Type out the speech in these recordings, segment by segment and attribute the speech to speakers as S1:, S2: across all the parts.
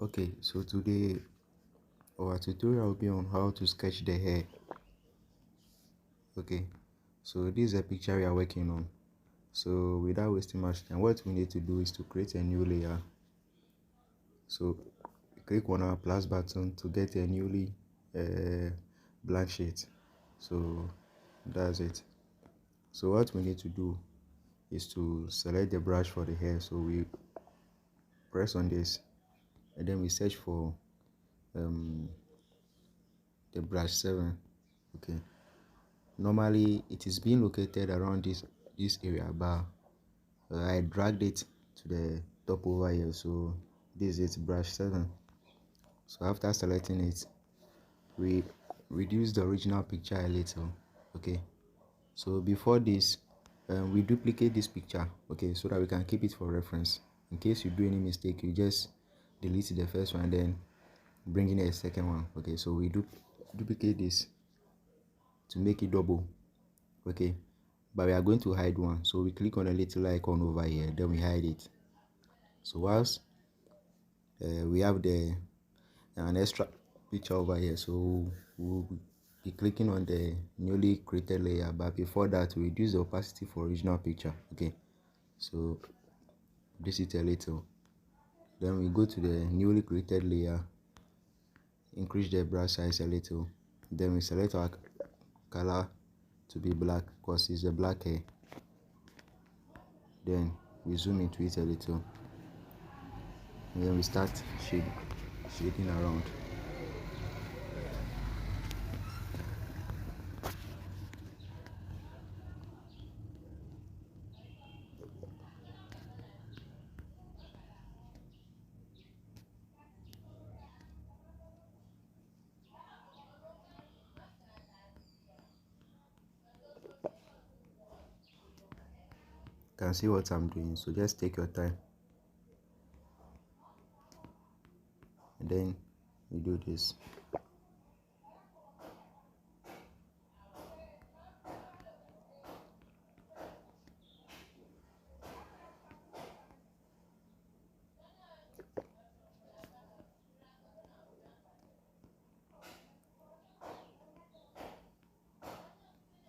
S1: Okay, so today our tutorial will be on how to sketch the hair. Okay, so this is a picture we are working on. So without wasting much time, what we need to do is to create a new layer. So click on our plus button to get a newly blank sheet. So that's it. So what we need to do is to select the brush for the hair. So we press on this and then we search for the brush 7. Okay, normally it is being located around this area, but I dragged it to the top over here. So this is brush 7. So after selecting it, we reduce the original picture a little. Okay, so before this, we duplicate this picture, okay, so that we can keep it for reference. In case you do any mistake, you just delete the first one, then bring in a second one. Okay, so we duplicate this to make it double. Okay, but we are going to hide one, so we click on a little icon over here, then we hide it. So whilst we have an extra picture over here, so we'll be clicking on the newly created layer, but before that we reduce the opacity for original picture. Okay, so this is a little, then we go to the newly created layer, increase the brush size a little, then we select our color to be black because it's a black hair, then we zoom into it a little, and then we start shading around. You can see what I'm doing, so just take your time, and then you do this.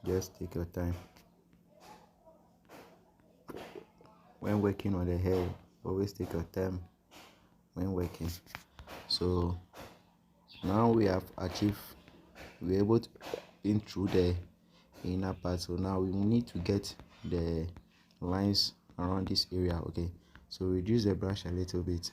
S1: Just take your time when working on the hair. Always take your time when working. So now we have achieved, we're able to in through the inner part. So now we need to get the lines around this area. Okay, so reduce the brush a little bit.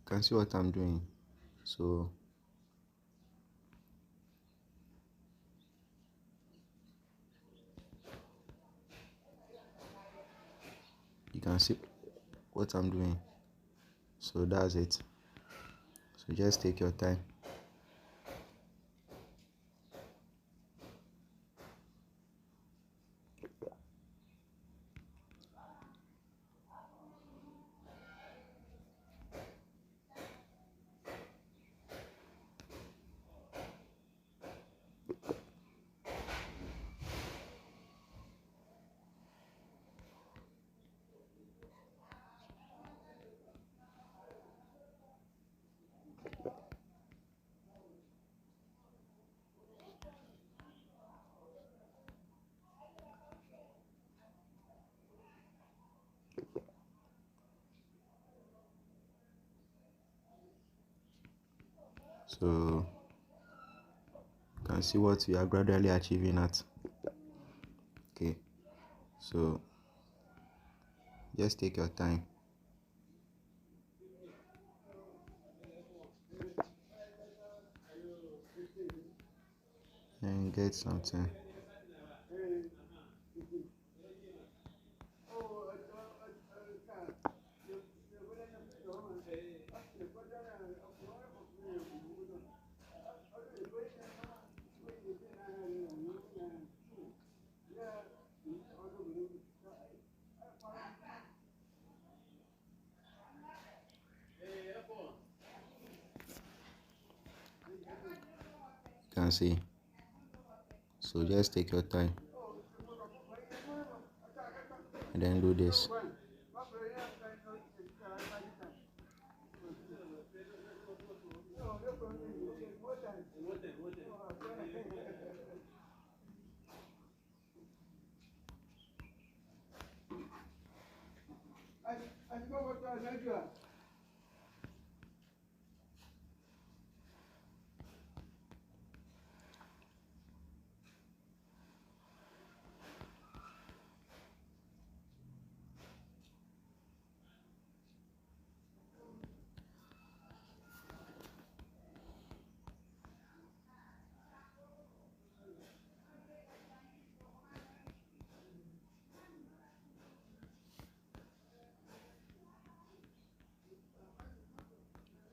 S1: Can see what I'm doing. So you can see what I'm doing. So that's it. So just take your time. So you can see what we are gradually achieving at. Okay, so just take your time and get something. can see. So just take your time and then do this.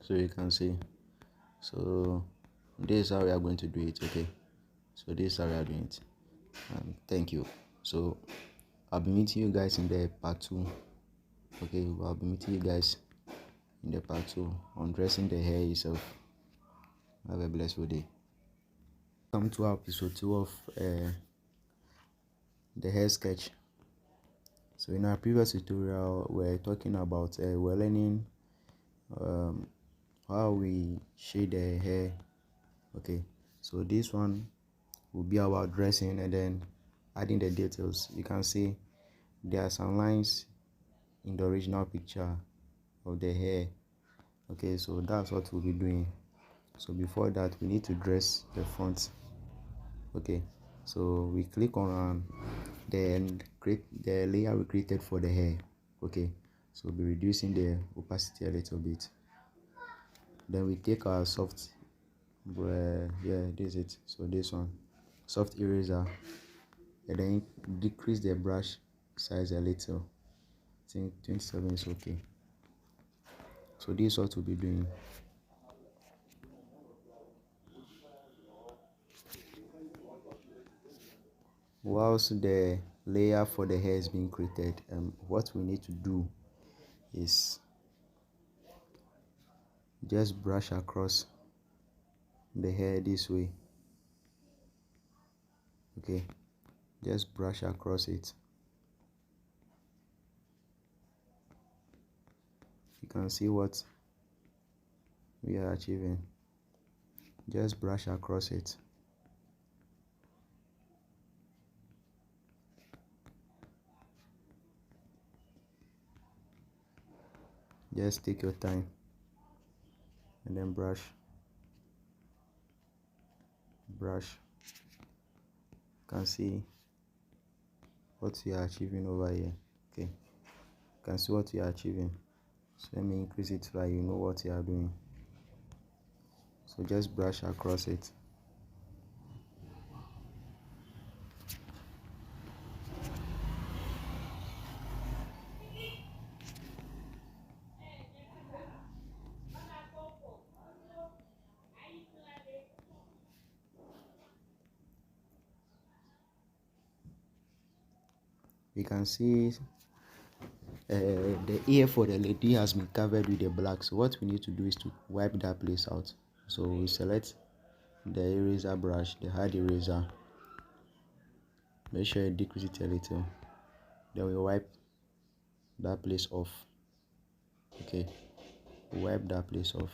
S1: So you can see. So this is how we are going to do it. Okay, so this is how we are doing it. Thank you. So I'll be meeting you guys in the part 2. Okay, I'll be meeting you guys in the part 2 on dressing the hair itself. Have a blessed day. Welcome to episode 2 of the hair sketch. So in our previous tutorial, we're talking about we're learning how we shade the hair. Okay, so this one will be about dressing and then adding the details. You can see there are some lines in the original picture of the hair. Okay, so that's what we'll be doing. So before that, we need to dress the front. Okay, so we click on then create the layer we created for the hair. Okay, so we'll be reducing the opacity a little bit. Then we take our soft this is it. So this one, soft eraser, and then decrease the brush size a little. I think 27 is okay. So this is what we'll be doing. Whilst the layer for the hair is being created, what we need to do is just brush across the hair this way. Okay, just brush across it. You can see what we are achieving. Just brush across it. Just take your time and then brush. You can see what you are achieving over here. Okay, you can see what you are achieving. So let me increase it so that you know what you are doing. So just brush across it. You can see the ear for the lady has been covered with the black. So what we need to do is to wipe that place out. So we select the eraser brush, the hard eraser. Make sure you decrease it a little. Then we wipe that place off. Okay, wipe that place off.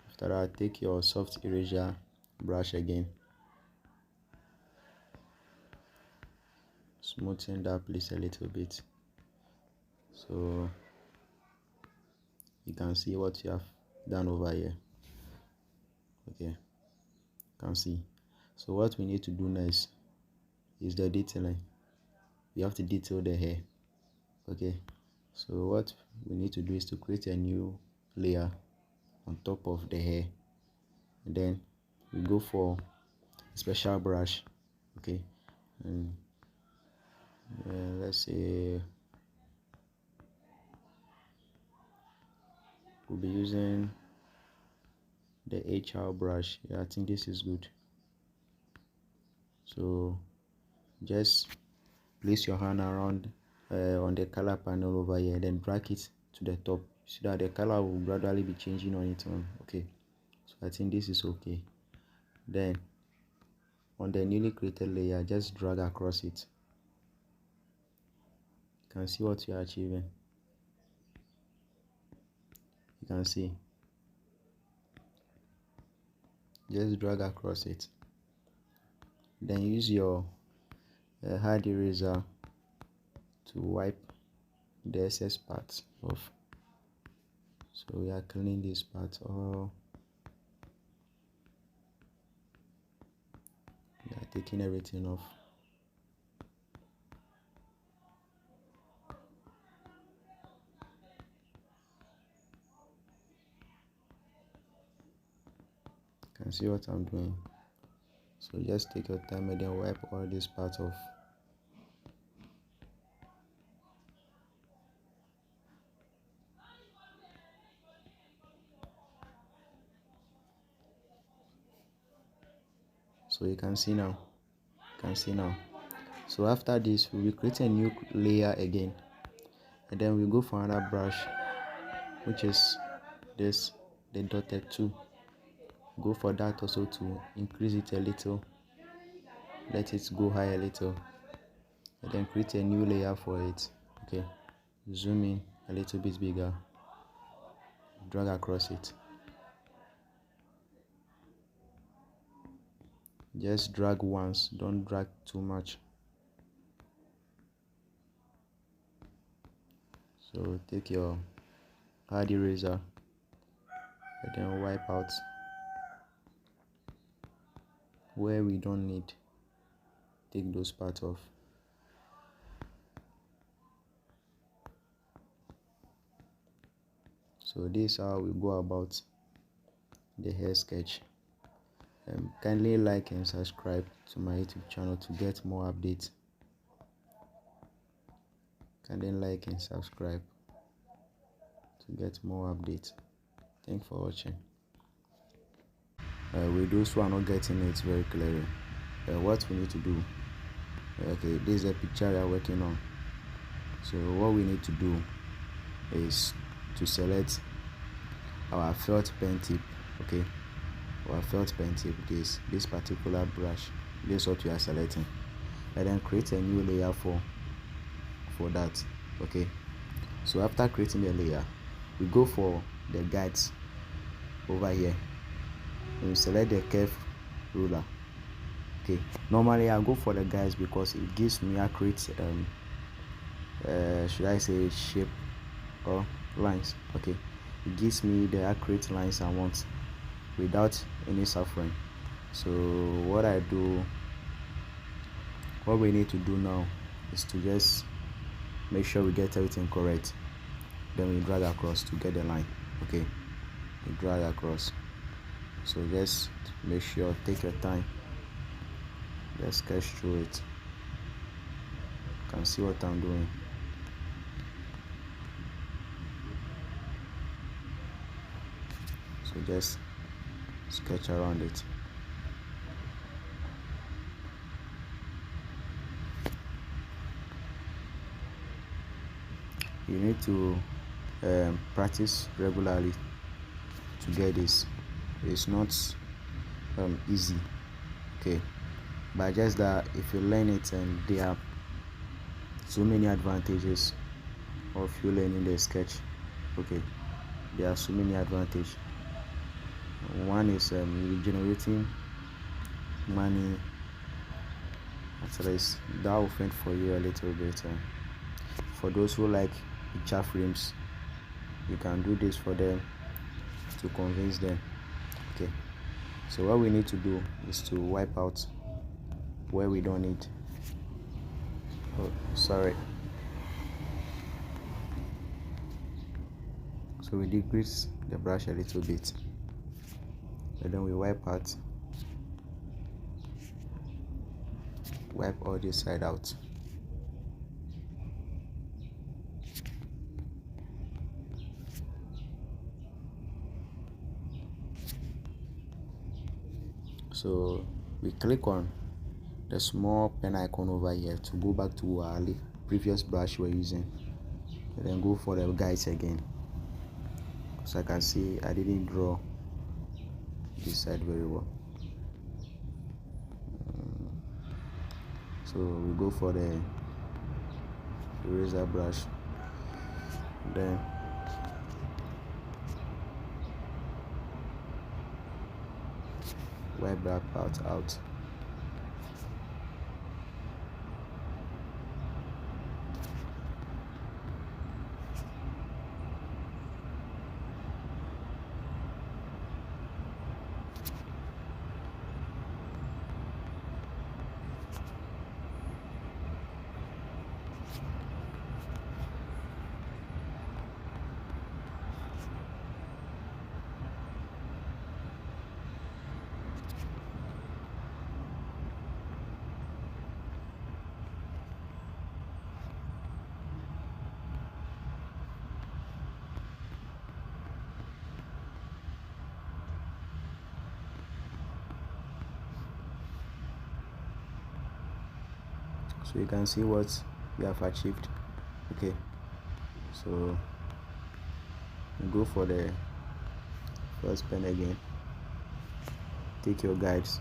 S1: After that, take your soft eraser brush again, smoothen that place a little bit, so you can see what you have done over here. Okay, you can see. So what we need to do next is the detailing. We have to detail the hair. Okay, so what we need to do is to create a new layer on top of the hair, and then we go for a special brush. Okay, and let's say we'll be using the HR brush. I think this is good. So just place your hand around on the color panel over here, then drag it to the top so that the color will gradually be changing on its own. Okay, so I think this is okay. Then on the newly created layer, just drag across it. You can see what you are achieving. You can see, just drag across it, then use your hard eraser to wipe the excess parts off. So we are cleaning this part off. We are taking everything off. You can see what I'm doing. So just take your time and then wipe all these parts off. So you can see now. So after this, we will create a new layer again, and then we go for another brush, which is this, the dotted 2. Go for that also to increase it a little, let it go high a little, and then create a new layer for it. Okay, zoom in a little bit bigger, drag across it. Just drag once, don't drag too much. So take your hard eraser and then wipe out where we don't need. Take those parts off. So this is how we go about the hair sketch. Kindly like and subscribe to my YouTube channel to get more updates. Kindly like and subscribe to get more updates. Thanks for watching. With those who are not getting it very clearly, what we need to do, okay, this is a picture we are working on. So what we need to do is to select our felt pen tip. Okay, our felt pen tip, this particular brush, this is what we are selecting, and then create a new layer for that. Okay, so after creating the layer, we go for the guides over here and we select the curve ruler. Okay, normally I go for the guides because it gives me accurate should I say shape or lines. Okay, it gives me the accurate lines I want without any suffering. So what we need to do now is to just make sure we get everything correct, then we drag across to get the line. Okay, we drag across. So just make sure, take your time, just sketch through it. You can see what I'm doing. So just sketch around it. You need to practice regularly to get this. It's not easy, okay, but just that if you learn it, and there are so many advantages of you learning the sketch. Okay, there are so many advantages. One is generating money. At least that will fend for you a little bit. For those who like picture frames, you can do this for them to convince them. Okay, so what we need to do is to wipe out where we don't need. Oh, sorry. So we decrease the brush a little bit, and then we wipe all this side out. So we click on the small pen icon over here to go back to our previous brush we're using, and then go for the guides again. So I can see I didn't draw this side very well. So we go for the eraser brush, then wipe that part out. So you can see what we have achieved. Okay, so you go for the first pen again, take your guides,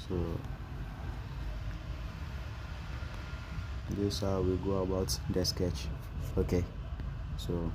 S1: so this is how we go about the sketch. Okay, so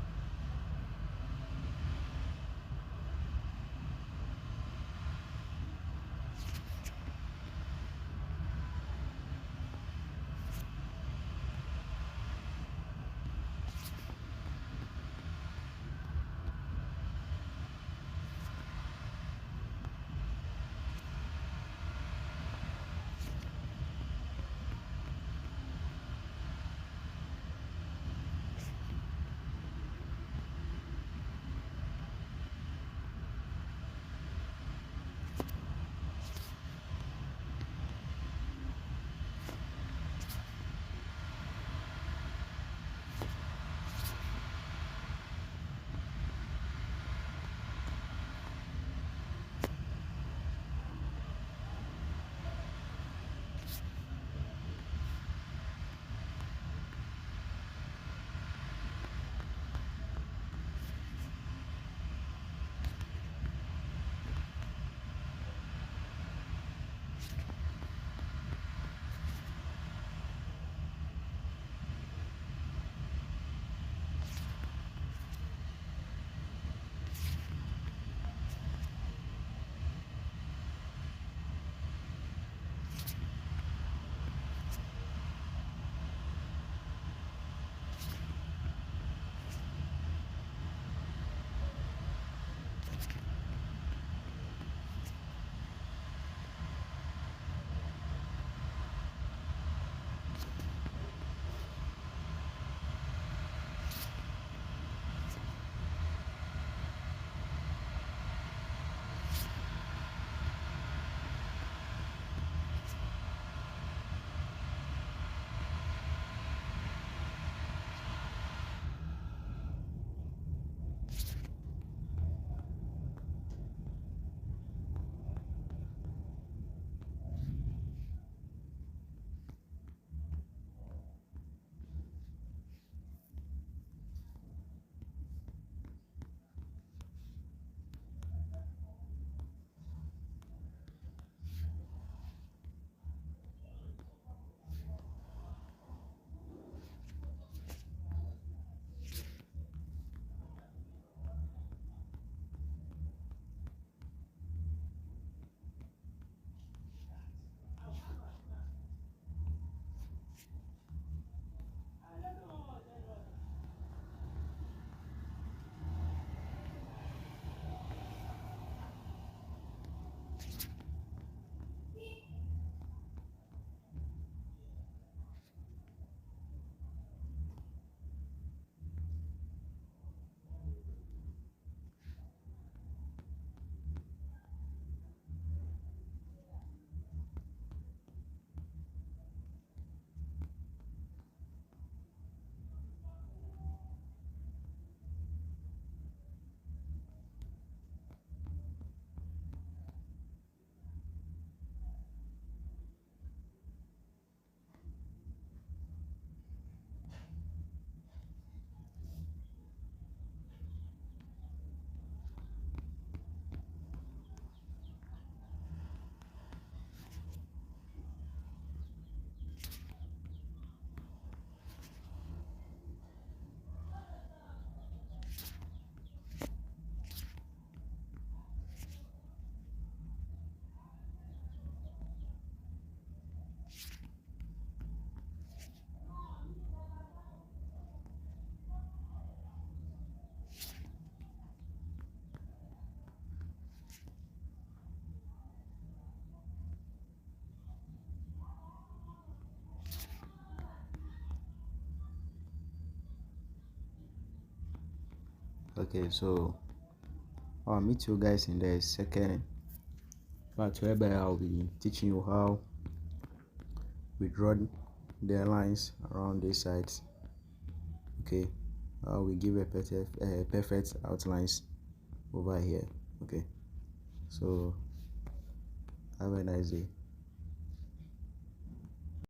S1: Okay, so I'll meet you guys in the second part whereby I'll be teaching you how we draw the lines around these sides. Okay, we give a perfect outlines over here. Okay, so have a nice day.